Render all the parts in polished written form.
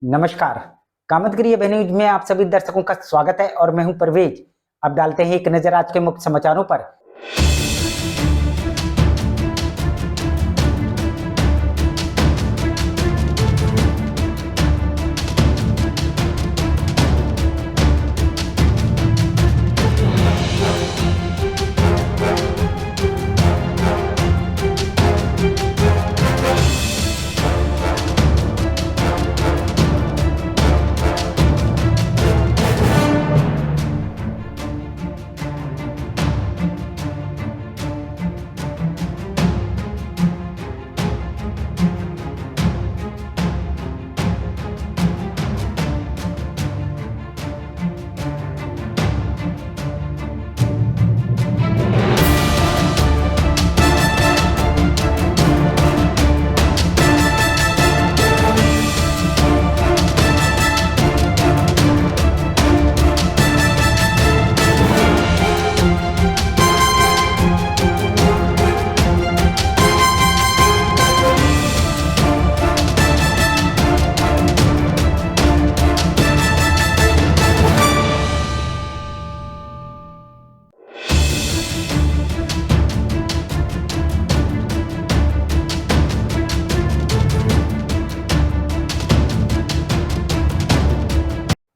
नमस्कार। Kamadgiri Avenue news में आप सभी दर्शकों का स्वागत है और मैं हूं परवेज। अब डालते हैं एक नजर आज के मुख्य समाचारों पर।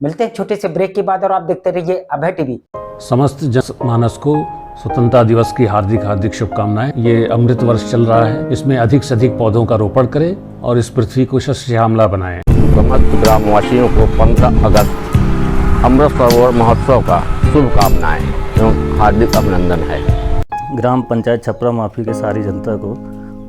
मिलते हैं छोटे से ब्रेक के बाद और आप देखते रहिए अभय टीवी। समस्त जनमानस को स्वतंत्रता दिवस की हार्दिक शुभकामनाएं। ये अमृत वर्ष चल रहा है, इसमें अधिक से अधिक पौधों का रोपण करें और इस पृथ्वी को श्यामला बनाएं। समस्त ग्रामवासियों को 15 अगस्त अमृत सरोवर महोत्सव का शुभकामनाएं एवं हार्दिक अभिनंदन है। ग्राम पंचायत छपरा माफी के सारी जनता को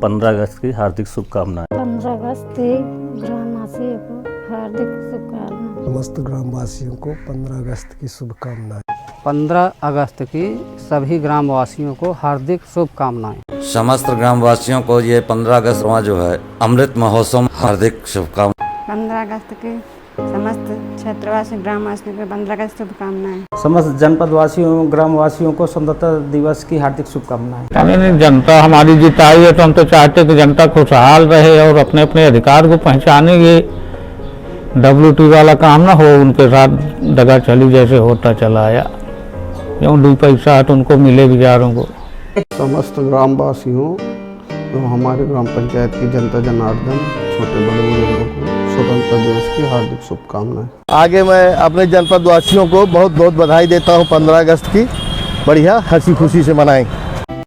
15 अगस्त की हार्दिक शुभकामनाएं। 15 अगस्त ग्रामवासियों को हार्दिक शुभकामनाएं। समस्त ग्रामवासियों को 15 अगस्त की शुभकामनाएं। 15 अगस्त की सभी ग्रामवासियों को हार्दिक शुभकामनाएं। समस्त ग्रामवासियों को ये 15 अगस्त जो है अमृत महोत्सव हार्दिक शुभकामनाएं। 15 अगस्त के समस्त क्षेत्रवासी ग्रामवासियों को 15 अगस्त शुभकामनाएं। समस्त जनपद वासियों ग्रामवासियों को स्वतंत्रता दिवस की हार्दिक शुभकामनाएं। जनता हमारी जिताई है तो हम तो चाहते कि जनता खुशहाल रहे और अपने अपने अधिकार को पहचाने। ये WT वाला काम ना हो, उनके साथ दगा चली जैसे होता चला आया। जो 2 पैसा तो उनको मिले बेचारों को। समस्त ग्रामवासियों तो हमारे ग्राम पंचायत की जनता जनार्दन छोटे बड़े बुजुर्गों को स्वतंत्रता दिवस की हार्दिक शुभकामनाएं। आगे मैं अपने जनपद वासियों को बहुत बहुत बधाई देता हूं 15 अगस्त की। बढ़िया हंसी खुशी से मनाएं।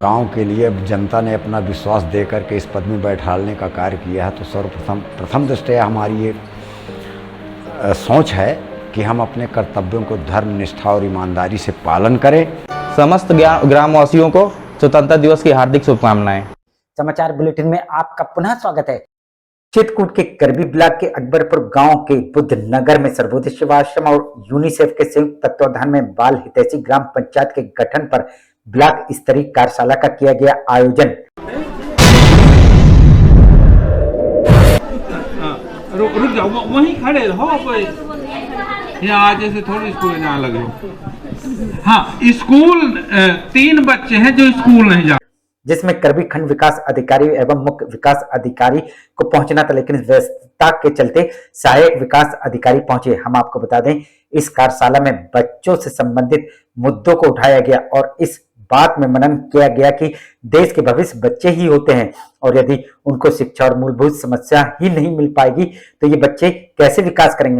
गांव के लिए जनता ने अपना विश्वास दे करके इस पद में बैठाने का कार्य किया है, तो सर्वप्रथम दृष्टया हमारी ये सोच है कि हम अपने कर्तव्यों को धर्म निष्ठा और ईमानदारी से पालन करें। समस्त ग्रामवासियों को स्वतंत्रता दिवस की हार्दिक शुभकामनाएं। समाचार बुलेटिन में आपका पुनः स्वागत है। चित्रकूट के करबी ब्लॉक के अकबरपुर गांव के बुद्ध नगर में सर्वोदय सेवाश्रम और यूनिसेफ के संयुक्त तत्वाधान में बाल हितैषी ग्राम पंचायत के गठन पर ब्लॉक स्तरीय कार्यशाला का किया गया आयोजन। रुक जाओ, वहीं खड़े रहो। यहाँ आज से थोड़ी स्कूल जाने लगे हो। हाँ, स्कूल 3 बच्चे हैं जो स्कूल नहीं जा, जिसमें करबी खंड विकास अधिकारी एवं मुख्य विकास अधिकारी को पहुंचना था, लेकिन व्यस्तता के चलते सहायक विकास अधिकारी पहुंचे। हम आपको बता दें, इस कार्यशाला में बच्चों से संबंधित मुद्दों को उठाया गया और इस बात में मनन किया गया कि देश के भविष्य बच्चे ही होते हैं और यदि उनको शिक्षा और मूलभूत समस्या ही नहीं मिल पाएगी तो ये बच्चे कैसे विकास करेंगे।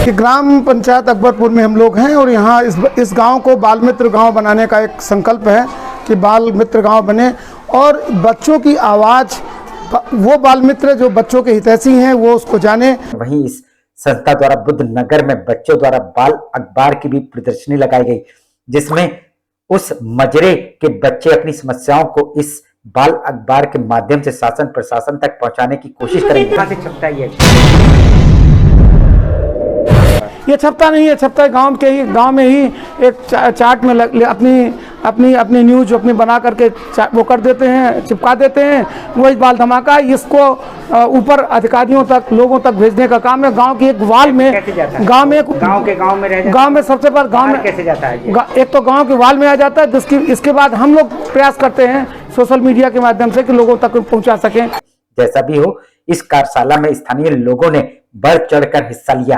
कि ग्राम पंचायत अकबरपुर में हम लोग हैं और यहाँ इस गांव को बाल मित्र गांव बनाने का एक संकल्प है कि बाल मित्र गांव बने और बच्चों की आवाज़, वो बाल मित्र जो बच्चों के हितैषी हैं वो उसको जाने। वहीं इस संस्था द्वारा बुद्ध नगर में बच्चों द्वारा बाल अखबार की भी प्रदर्शनी लगाई गई, जिसमें उस मजरे के बच्चे अपनी समस्याओं को इस बाल अखबार के माध्यम से शासन प्रशासन तक पहुंचाने की कोशिश करेंगे। कहां से छपता है ये छपता नहीं है, छपता है गांव में ही एक चार्ट में अपनी न्यूज अपनी बना करके वो कर देते हैं, चिपका देते हैं। वही बाल धमाका इसको ऊपर अधिकारियों तक लोगों तक भेजने का काम है। गांव की एक वाल में गांव में सबसे पहले गांव में कैसे जाता है, एक तो गांव के वाल में आ जाता है, इसके बाद हम लोग प्रयास करते हैं सोशल मीडिया के माध्यम से कि लोगों तक पहुंचा सकें। जैसा भी हो, इस कार्यशाला में स्थानीय लोगों ने बढ़ चढ़कर हिस्सा लिया।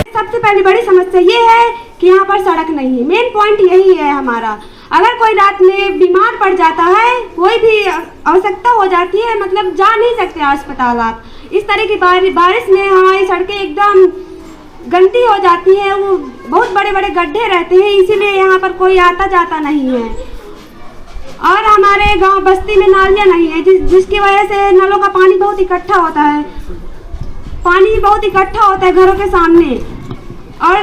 सबसे पहली बड़ी समस्या ये है कि यहाँ पर सड़क नहीं है। मेन पॉइंट यही है हमारा। अगर कोई रात में बीमार पड़ जाता है, कोई भी आवश्यकता हो जाती है, मतलब जा नहीं सकते अस्पताल आप। इस तरह की बारिश में हमारी सड़कें एकदम गंदी हो जाती है, वो बहुत बड़े बड़े गड्ढे रहते हैं, इसीलिए यहाँ पर कोई आता जाता नहीं है। और हमारे गांव बस्ती में नालियाँ नहीं है, जिसकी वजह से नलों का पानी बहुत इकट्ठा होता है। पानी बहुत इकट्ठा होता है घरों के सामने। और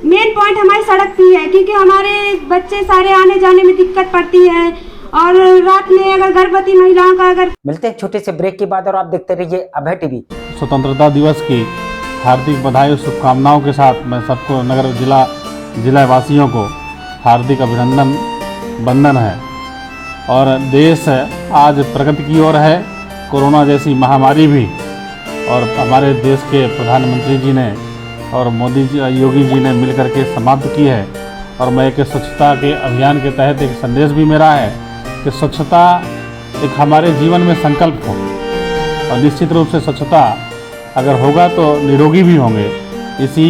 मेन पॉइंट हमारी सड़क की है, क्योंकि हमारे बच्चे सारे आने जाने में दिक्कत पड़ती है। और रात में अगर गर्भवती महिलाओं का अगर मिलते हैं छोटे से ब्रेक के बाद और आप देखते रहिए अभय टीवी। स्वतंत्रता दिवस की हार्दिक बधाई और शुभकामनाओं के साथ मैं सबको नगर जिला वासियों को हार्दिक अभिनंदन वंदन है। और देश आज प्रगति की ओर है। कोरोना जैसी महामारी भी और हमारे देश के प्रधानमंत्री जी ने और मोदी जी योगी जी ने मिलकर के समाप्त की है। और मैं एक स्वच्छता के अभियान के तहत एक संदेश भी मेरा है कि स्वच्छता एक हमारे जीवन में संकल्प हो, और निश्चित रूप से स्वच्छता अगर होगा तो निरोगी भी होंगे। इसी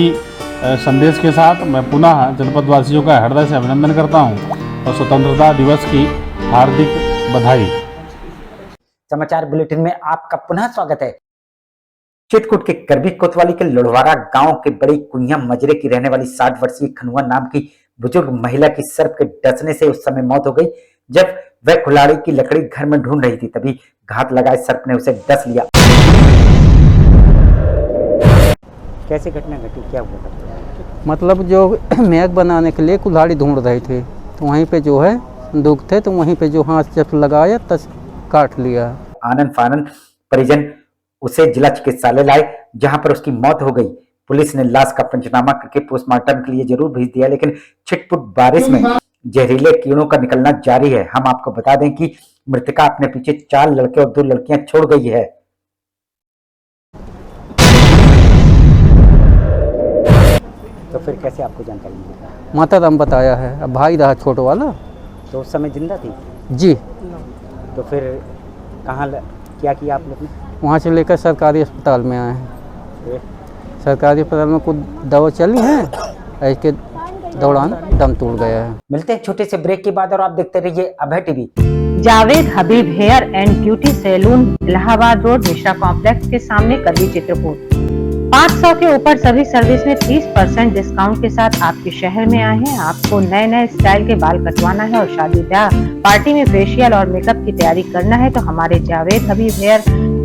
संदेश के साथ मैं पुनः जनपद वासियों का हृदय से अभिनंदन करता हूं और स्वतंत्रता दिवस की हार्दिक बधाई। समाचार बुलेटिन में आपका पुनः स्वागत है। चित्रकूट के करबी कोतवाली के लोढ़वारा गांव के बड़ी कुइया मजरे की रहने वाली 60 वर्षीय खनुआ नाम की बुजुर्ग महिला की सर्प के डसने से उस समय मौत हो गई। जब वह कुल्हाड़ी की लकड़ी घर में ढूंढ रही थी, तभी घात लगाए सर्प ने उसे डस लिया। कैसे घटना घटी, क्या हुआ था? मतलब जो मैग बनाने के लिए कुल्हाड़ी ढूंढ रहे थे, तो वहीं पे जो है दुख थे, तो वहीं पे जो हाथ जब लगाया तब काट लिया। आनंद फानंद परिजन उसे जिला चिकित्सालय लाए, जहां पर उसकी मौत हो गई। पुलिस ने लाश का पंचनामा करके पोस्टमार्टम के लिए जरूर भेज दिया, लेकिन छिटपुट बारिश में जहरीले कीड़ों का निकलना जारी है। हम आपको बता दें कि मृतका अपने पीछे 4 लड़के और 2 लड़कियां छोड़ गई है। तो फिर कैसे आपको जानकारी मिली? माता राम बताया है। अब भाई रहा छोटो वाला, तो उस समय जिंदा थी जी। तो फिर कहाँ क्या किया आप लोग ने? वहाँ से लेकर सरकारी अस्पताल में आए हैं। सरकारी अस्पताल में कुछ दवा चली है, इसके दौरान दम टूट गया है। मिलते हैं छोटे से ब्रेक के बाद और आप देखते रहिए Abhay TV. Javed Habib hair and beauty salon, Allahabad road, Mishra complex के सामने, करबी, चित्रकूट। 500 के ऊपर सभी सर्विस में 30% डिस्काउंट के साथ आपके शहर में आए हैं। आपको नए नए स्टाइल के बाल कटवाना है और शादी ब्याह पार्टी में फेशियल और मेकअप की तैयारी करना है, तो हमारे Javed Habib hair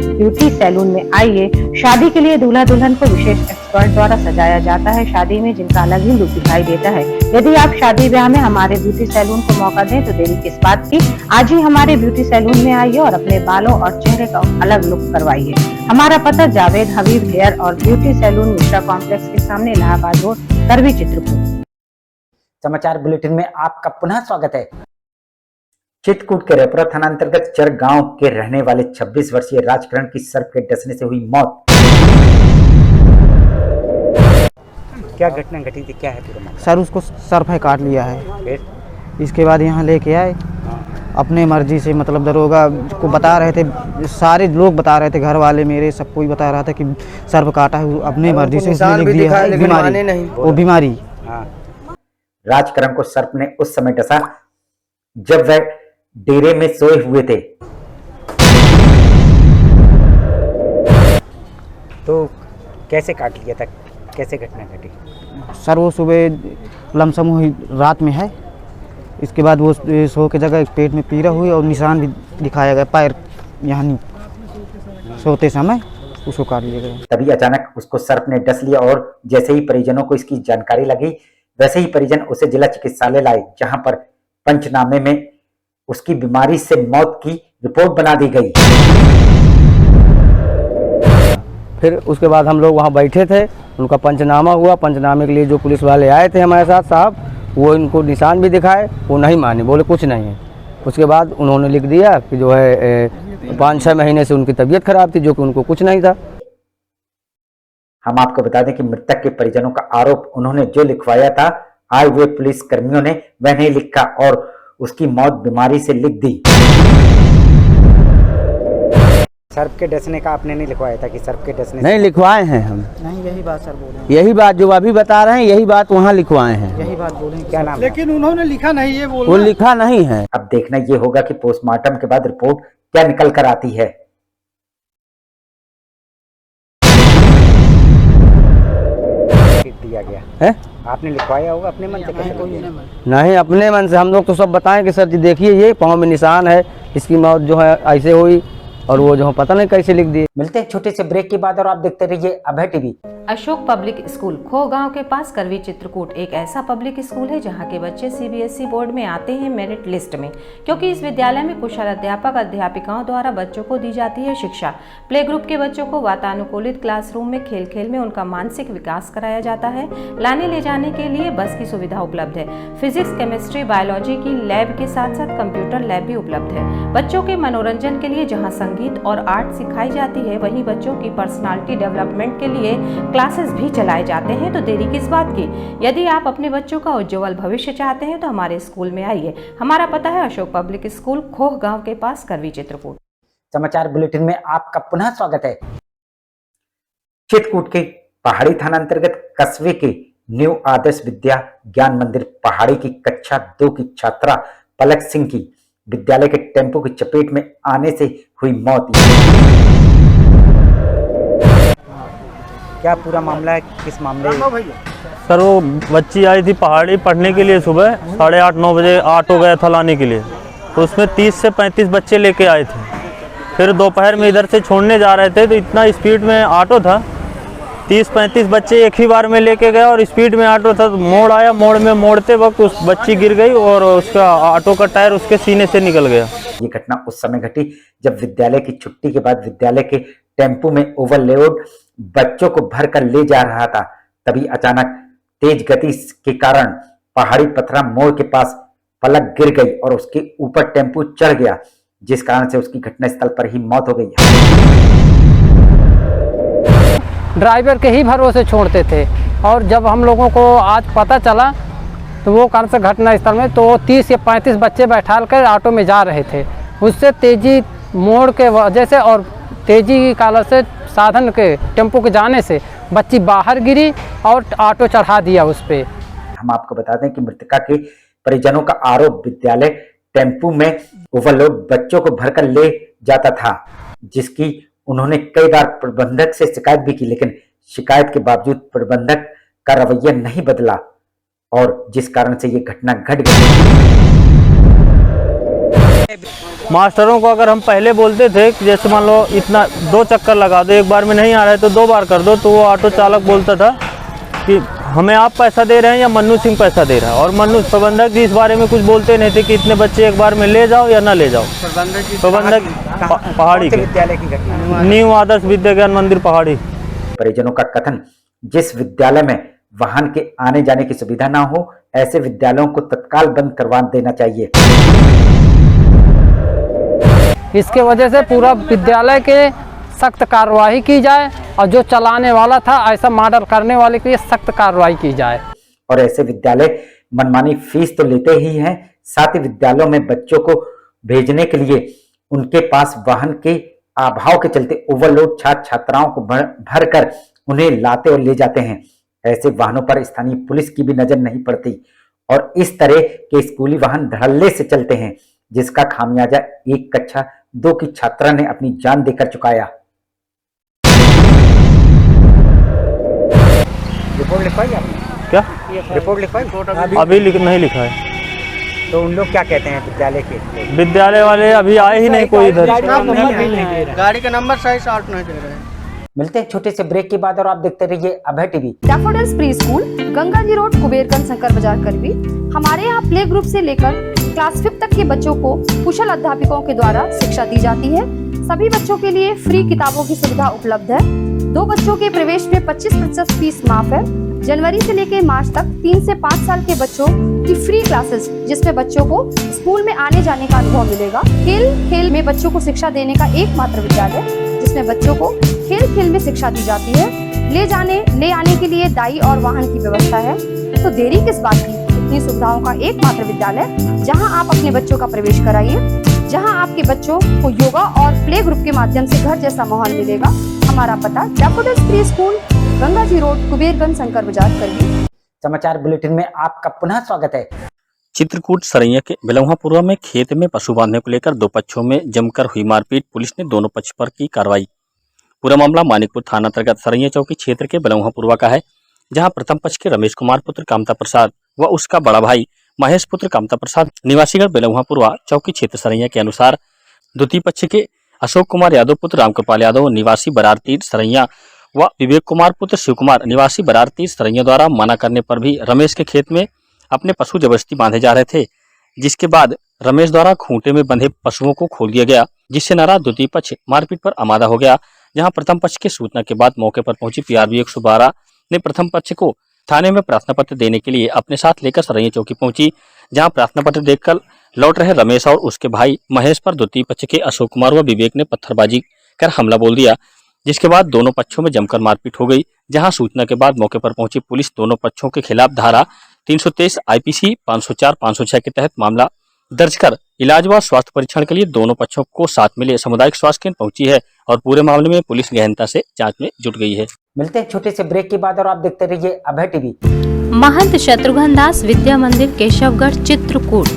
beauty salon में आइए। शादी के लिए दूल्हा दुल्हन को विशेष एक्सपर्ट द्वारा सजाया जाता है, शादी में जिनका अलग ही लुक दिखाई देता है। यदि आप शादी ब्याह में हमारे ब्यूटी सैलून को मौका दें तो देरी किस बात की। आज ही हमारे ब्यूटी सैलून में आइए और अपने बालों और चेहरे का अलग लुक करवाइए। हमारा पता जावेद हबीब हेयर और ब्यूटी सैलून, मिश्रा कॉम्प्लेक्स के सामने, इलाहाबाद रोड, करबी, चित्रकूट। समाचार बुलेटिन में आपका पुनः स्वागत है। चित्रकूट के रेपरा थाना अंतर्गत चर गांव के रहने वाले 26 वर्षीय राजकरण की सर्प के डसने से हुई मौत। क्या घटना घटी थी, क्या है पूरा मामला? सर उसको सर्प है काट लिया है। फिर इसके बाद यहाँ लेके आए अपने मर्जी से, मतलब दरोगा को बता रहे थे, सारे लोग बता रहे थे, घर वाले मेरे सब कोई बता रहा था कि सर्प काटा है। अपने मर्जी से उसने लिख दिया है बीमारी, वो बीमारी। राजकरण को सर्प ने उस समय डसा जब वह डेरे में सोए हुए थे। तो कैसे काट लिया था, कैसे घटना घटी? सर वो सुबह लमसम हुई रात में है। इसके बाद वो सो के जगह पेट में पीड़ा हुई और निशान भी दिखाया गया पैर यहाँ सोते समय, उसको काट लिया गया। तभी अचानक उसको सर्प ने डस लिया और जैसे ही परिजनों को इसकी जानकारी लगी, वैसे ही परिजन उसे जिला चिकित्सालय लाए, जहां पर पंचनामे में उसकी बीमारी से मौत की रिपोर्ट बना दी गई। फिर उसके बाद हम लोग वहाँ बैठे थे, उनका पंचनामा हुआ। पंचनामे के लिए जो पुलिस वाले आए थे हमारे साथ साहब, वो इनको निशान भी दिखाए, वो नहीं माने, बोले कुछ नहीं है। उसके बाद उन्होंने लिख दिया कि जो है 5-6 महीने से उनकी तबीयत खराब थी, जो कि उनको कुछ नहीं था। हम आपको बता दें कि मृतक के परिजनों का आरोप, उन्होंने जो लिखवाया था आए हुए पुलिस कर्मियों ने, वह नहीं लिखा और उसकी मौत बीमारी से लिख दी। सर्फ के डसने का आपने नहीं लिखवाया था कि सर्फ के डसने नहीं लिखवाए हैं हम, नहीं यही बात सर बोले, यही बात जो अभी बता रहे हैं यही बात वहाँ लिखवाए हैं। यही बात बोले। क्या नाम है? लेकिन उन्होंने लिखा नहीं, ये बोल वो लिखा नहीं है। अब देखना ये होगा कि पोस्टमार्टम के बाद रिपोर्ट क्या निकल कर आती है। दिया गया है, आपने लिखवाया होगा अपने मन से? नहीं अपने मन से, हम लोग तो सब बताएं कि सर जी देखिए ये पाँव में निशान है, इसकी मौत जो है ऐसे हुई, और वो जो पता नहीं कैसे लिख दिए। मिलते हैं छोटे से ब्रेक के बाद और आप देखते रहिए Abhay TV. Ashok public school खो गांव के पास करवी चित्रकूट एक ऐसा पब्लिक स्कूल है जहां के बच्चे सीबीएसई बोर्ड में आते हैं मेरिट लिस्ट में, क्योंकि इस विद्यालय में कुशल अध्यापक अध्यापिकाओं द्वारा बच्चों को दी जाती है शिक्षा। प्ले ग्रुप के बच्चों को वातानुकूलित क्लासरूम में खेल खेल में उनका मानसिक विकास कराया जाता है। लाने ले जाने के लिए बस की सुविधा उपलब्ध है। फिजिक्स, केमिस्ट्री, बायोलॉजी की लैब के साथ साथ कंप्यूटर लैब भी उपलब्ध है। बच्चों के मनोरंजन के लिए जहाँ संगीत और आर्ट सिखाई जाती है, वहीं बच्चों की पर्सनालिटी डेवलपमेंट के लिए क्लासेस भी चलाए जाते हैं। तो देरी किस बात की? यदि आप अपने बच्चों का उज्जवल भविष्य चाहते हैं तो हमारे स्कूल में आइए। हमारा पता है अशोक पब्लिक स्कूल, खोह गांव के पास, करवी चित्रकूट। समाचार बुलेटिन में आपका पुनः स्वागत है। चित्रकूट के पहाड़ी थाना अंतर्गत कस्बे के न्यू आदर्श विद्या ज्ञान मंदिर पहाड़ी की कक्षा 2 की छात्रा पलक सिंह की विद्यालय के टेम्पो की चपेट में आने से हुई मौत। क्या पूरा मामला है, किस मामले? सर वो बच्ची आई थी पहाड़ी पढ़ने के लिए, सुबह 8:30-9 बजे ऑटो गया था लाने के लिए, तो उसमें 30 से 35 बच्चे लेके आए थे। फिर दोपहर में इधर से छोड़ने जा रहे थे तो इतना स्पीड में ऑटो था, 30-35 बच्चे एक ही बार में लेके गया और स्पीड में ऑटो था। तो मोड़ आया, मोड़ में मोड़ते वक्त उस बच्ची गिर गई और उसका ऑटो का टायर उसके सीने से निकल गया। ये घटना उस समय घटी जब विद्यालय की छुट्टी के बाद विद्यालय के टेम्पो में ओवरलोड बच्चों को भर कर ले जा रहा था। तभी अचानक तेज गति के कारण पहाड़ी पथरा मोड़ के पास पलक गिर गई और उसके ऊपर टेम्पो चढ़ गया, जिस कारण से उसकी घटनास्थल पर ही मौत हो गई। ड्राइवर के ही भरोसे छोड़ते थे, और जब हम लोगों को आज पता चला तो वो कारण से घटनास्थल में तो 30 या 35 बच्चे बैठा कर ऑटो में जा रहे थे। उससे तेजी मोड़ के वजह से और तेजी की कारण से साधन के टेम्पो के जाने से बच्ची बाहर गिरी और ऑटो चढ़ा दिया उस पे। हम आपको बता दें कि मृतका के परिजनों का आरोप विद्यालय टेम्पो में ओवरलोड बच्चों को भरकर ले जाता था, जिसकी उन्होंने कई बार प्रबंधक से शिकायत भी की, लेकिन शिकायत के बावजूद प्रबंधक का रवैया नहीं बदला और जिस कारण से ये घटना घट गई। मास्टरों को अगर हम पहले बोलते थे कि जैसे मान लो इतना 2 चक्कर लगा दो, एक बार में नहीं आ रहा है तो 2 बार कर दो, तो वो ऑटो चालक बोलता था कि हमें आप पैसा दे रहे हैं या मन्नू सिंह पैसा दे रहा है, और मन्नू प्रबंधक जी इस बारे में कुछ बोलते नहीं थे कि इतने बच्चे एक बार में ले जाओ या ना ले जाओ। प्रबंधक पहाड़ी के विद्यालय की घटना, न्यू आदर्श विद्या ज्ञान मंदिर पहाड़ी। परिजनों का कथन, जिस विद्यालय में वाहन के आने जाने की सुविधा ना हो, ऐसे विद्यालयों को तत्काल बंद करवा देना चाहिए। इसके वजह से पूरा विद्यालय के सख्त कार्रवाई की जाए और जो चलाने वाला था ऐसा मॉडल करने वाले के लिए सख्त कार्रवाई की जाए। और ऐसे विद्यालय मनमानी फीस तो लेते ही हैं, साथ ही विद्यालयों में बच्चों को भेजने के लिए उनके पास वाहन के अभाव के चलते ओवरलोड छात्र छात्राओं को भर कर उन्हें लाते और ले जाते हैं। ऐसे वाहनों पर स्थानीय पुलिस की भी नजर नहीं पड़ती और इस तरह के स्कूली वाहन धड़ल्ले से चलते हैं, जिसका खामियाजा एक कक्षा 2 की छात्रा ने अपनी जान देकर चुकाया। रिपोर्ट लिखवाई आपने? क्या रिपोर्ट लिखवाई? अभी नहीं लिखा है। तो उन लोग क्या कहते हैं विद्यालय के? विद्यालय वाले अभी आए ही नहीं कोई इधर। गाड़ी का नंबर सही साल्ट नहीं दे रहे हैं। मिलते हैं छोटे से ब्रेक के बाद और आप देखते रहिए Abhay TV. Daffodils pre school, Ganga ji road, Kuberganj, Shankar Bazaar, Karvi. हमारे यहाँ प्ले ग्रुप से लेकर क्लास 5 तक के बच्चों को कुशल अध्यापकों के द्वारा शिक्षा दी जाती है। सभी बच्चों के लिए फ्री किताबों की सुविधा उपलब्ध है। 2 बच्चों के प्रवेश में 25% फीस माफ है। जनवरी से लेकर मार्च तक 3 से 5 साल के बच्चों की फ्री क्लासेस, जिसमें बच्चों को स्कूल में आने जाने का अनुभव मिलेगा। खेल में बच्चों को शिक्षा देने का एकमात्र विद्यालय, जिसमें बच्चों को खेल में शिक्षा दी जाती है। ले आने के लिए दाई और वाहन की व्यवस्था है। तो देरी किस बात की? इतनी सुविधाओं का एकमात्र विद्यालय जहां आप अपने बच्चों का प्रवेश कराइए। जहां आपके बच्चों को योगा और प्ले ग्रुप के माध्यम से घर जैसा माहौल मिलेगा। हमारा पता daffodils pre school, Ganga ji road, Kuberganj, Shankar Bazaar, करवी। समाचार बुलेटिन में आपका पुनः स्वागत है। चित्रकूट सरैया के बेलौहापुरा में खेत में पशु बांधने को लेकर दो पक्षों में जमकर हुई मारपीट। पुलिस ने दोनों पक्ष पर की कार्रवाई। पूरा मामला मानिकपुर थाना अंतर्गत सरैया चौकी क्षेत्र के बेलौहापुरा का है, जहां प्रथम पक्ष के रमेश कुमार पुत्र कामता प्रसाद व उसका बड़ा भाई महेश पुत्र कामता प्रसाद निवासीगढ़ बेलौहापुरा चौकी क्षेत्र सरैया के अनुसार द्वितीय पक्ष के अशोक कुमार यादव पुत्र रामकृपाल यादव निवासी बरार तीर सरैया व विवेक कुमार पुत्र शिव कुमार निवासी बरार तीर सरैया द्वारा मना करने पर भी रमेश के खेत में अपने पशु जबरदस्ती बांधे जा रहे थे, जिसके बाद रमेश द्वारा खूंटे में बंधे पशुओं को खोल दिया गया, जिससे नाराज द्वितीय पक्ष मारपीट पर आमादा हो गया। जहां प्रथम पक्ष की सूचना के बाद मौके पर पहुंची पीआरबी 112 ने प्रथम पक्ष को थाने में प्रार्थना पत्र देने के लिए अपने साथ लेकर सरैया चौकी पहुंची, जहां प्रार्थना पत्र देखकर लौट रहे रमेश और उसके भाई महेश पर द्वितीय पक्ष के अशोक कुमार व विवेक ने पत्थरबाजी कर हमला बोल दिया, जिसके बाद दोनों पक्षों में जमकर मारपीट हो गई। जहां सूचना के बाद मौके पर पहुंची पुलिस दोनों पक्षों के खिलाफ धारा 323 आईपीसी 504 506 के तहत मामला दर्ज कर इलाज व स्वास्थ्य परीक्षण के लिए दोनों पक्षों को साथ मिले सामुदायिक स्वास्थ्य केंद्र पहुंची है और पूरे मामले में पुलिस गहनता से जांच में जुट गई है। मिलते हैं छोटे से ब्रेक के बाद और आप देखते रहिए अभय टीवी। महंत शत्रुघ्न दास विद्या मंदिर केशवगढ़ चित्रकूट,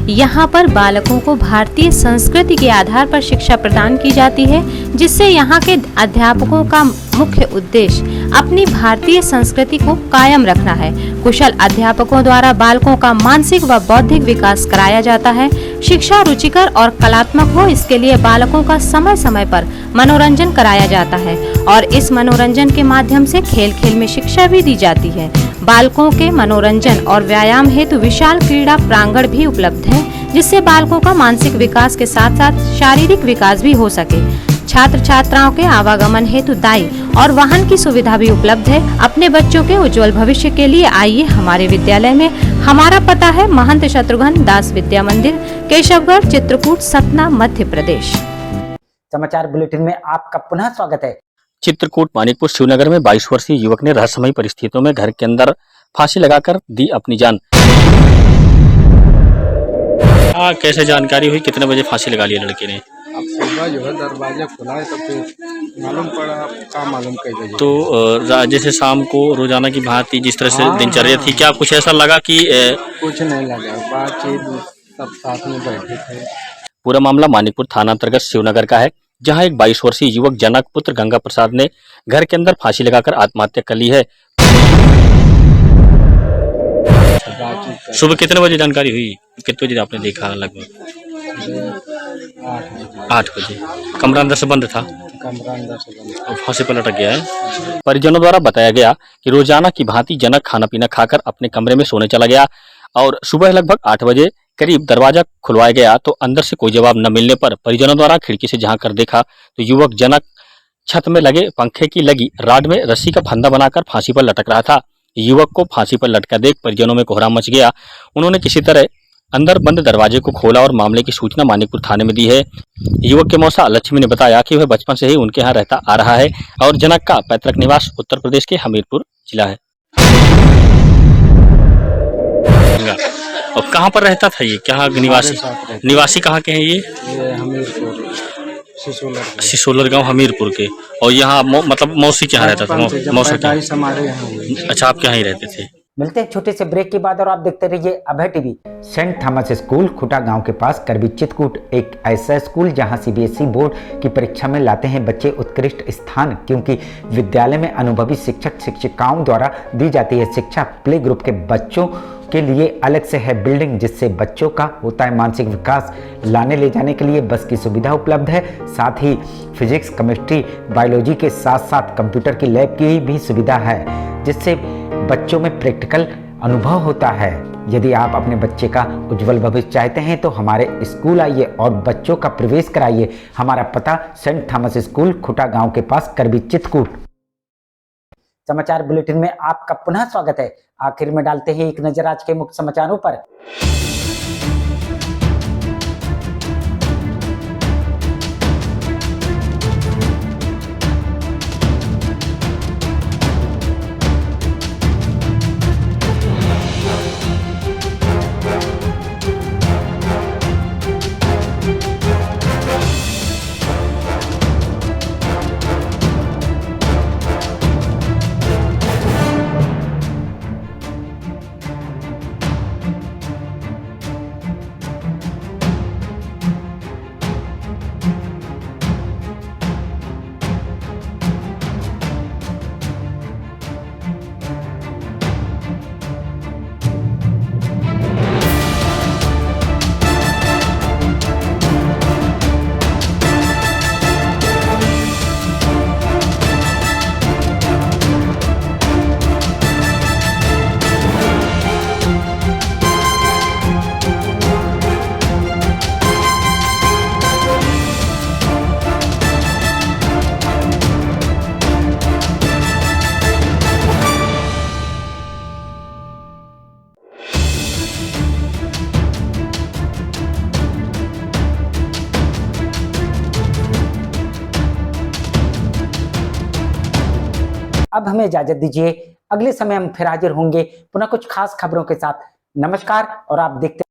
यहाँ पर बालकों को भारतीय संस्कृति के आधार पर शिक्षा प्रदान की जाती है, जिससे यहाँ के अध्यापकों का मुख्य उद्देश्य अपनी भारतीय संस्कृति को कायम रखना है। कुशल अध्यापकों द्वारा बालकों का मानसिक व बौद्धिक विकास कराया जाता है। शिक्षा रुचिकर और कलात्मक हो, इसके लिए बालकों का समय समय पर मनोरंजन कराया जाता है और इस मनोरंजन के माध्यम से खेल खेल में शिक्षा भी दी जाती है। बालकों के मनोरंजन और व्यायाम हेतु विशाल क्रीड़ा प्रांगण भी उपलब्ध है, जिससे बालकों का मानसिक विकास के साथ साथ शारीरिक विकास भी हो सके। छात्र छात्राओं के आवागमन हेतु दाई और वाहन की सुविधा भी उपलब्ध है। अपने बच्चों के उज्जवल भविष्य के लिए आइए हमारे विद्यालय में। हमारा पता है महंत शत्रुघ्न दास विद्या मंदिर केशवगढ़ चित्रकूट सतना मध्य प्रदेश। समाचार बुलेटिन में आपका पुनः स्वागत है। चित्रकूट मानिकपुर शिवनगर में 22 वर्षीय युवक ने रहस्यमयी परिस्थितियों में घर के अंदर फांसी लगाकर दी अपनी जान। कैसे जानकारी हुई, कितने बजे फांसी लगा ली लड़के ने? अब सुबह जो है दरवाजा खुला है तो फिर मालूम पड़ा, क्या मालूम कई बजे। तो जैसे शाम को रोजाना की भांति जिस तरह से दिनचर्या थी, क्या कुछ ऐसा लगा कि कुछ नहीं लगा, बातचीत सब साथ में बैठे थे। पूरा मामला मानिकपुर थाना अंतर्गत शिवनगर का है, जहां एक 22 वर्षीय युवक जनक पुत्र गंगा प्रसाद ने घर के अंदर फांसी लगाकर आत्महत्या कर ली है। सुबह कितने बजे जानकारी हुई, कितने बजे आपने देखा? लगभग 8 बजे। कमरा अंदर से बंद था, कमरा अंदर से बंद और फांसी पर लटक गया है। परिजनों द्वारा बताया गया कि रोजाना की भांति जनक खाना पीना खाकर अपने कमरे में सोने चला गया और सुबह लगभग 8 बजे करीब दरवाजा खुलवाया गया तो अंदर से कोई जवाब न मिलने पर परिजनों द्वारा खिड़की से झांक कर देखा तो युवक जनक छत में लगे पंखे की लगी राड में रस्सी का फंदा बनाकर फांसी पर लटक रहा था। युवक को फांसी पर लटका देख परिजनों में कोहराम मच गया। उन्होंने किसी तरह अंदर बंद दरवाजे को खोला और मामले की सूचना मानिकपुर थाने में दी है। युवक के मौसा लक्ष्मी ने बताया कि वह बचपन से ही उनके यहाँ रहता आ रहा है और जनक का पैतृक निवास उत्तर प्रदेश के हमीरपुर जिला है। और कहाँ पर रहता था ये, क्या निवासी कहाँ के हैं ये? हमीरपुर सिसोलर गांव हमीरपुर के। और यहाँ मतलब मौसी के यहाँ रहता था? मौसी हमारे यहाँ। अच्छा, आप यहाँ ही रहते थे। मिलते हैं छोटे से ब्रेक के बाद और आप देखते रहिए Abhay TV. Saint Thomas school खुटा गांव के पास करबी चित्रकूट एक ऐसा स्कूल जहां सीबीएसई बोर्ड की परीक्षा में लाते हैं बच्चे उत्कृष्ट स्थान, क्योंकि विद्यालय में अनुभवी शिक्षक शिक्षिकाओं द्वारा दी जाती है शिक्षा। प्ले ग्रुप के बच्चों के लिए अलग से है बिल्डिंग, जिससे बच्चों का होता है मानसिक विकास। लाने ले जाने के लिए बस की सुविधा उपलब्ध है, साथ ही फिजिक्स केमिस्ट्री बायोलॉजी के साथ साथ कंप्यूटर की लैब की भी सुविधा है, जिससे बच्चों में प्रैक्टिकल अनुभव होता है। यदि आप अपने बच्चे का उज्जवल भविष्य चाहते हैं तो हमारे स्कूल आइए और बच्चों का प्रवेश कराइए। हमारा पता सेंट थॉमस स्कूल खुटा गांव के पास करबी चित्रकूट। समाचार बुलेटिन में आपका पुनः स्वागत है। आखिर में डालते हैं एक नजर आज के मुख्य समाचारों पर। अब हमें इजाजत दीजिए। अगले समय हम फिर हाजिर होंगे पुनः कुछ खास खबरों के साथ। नमस्कार और आप देखते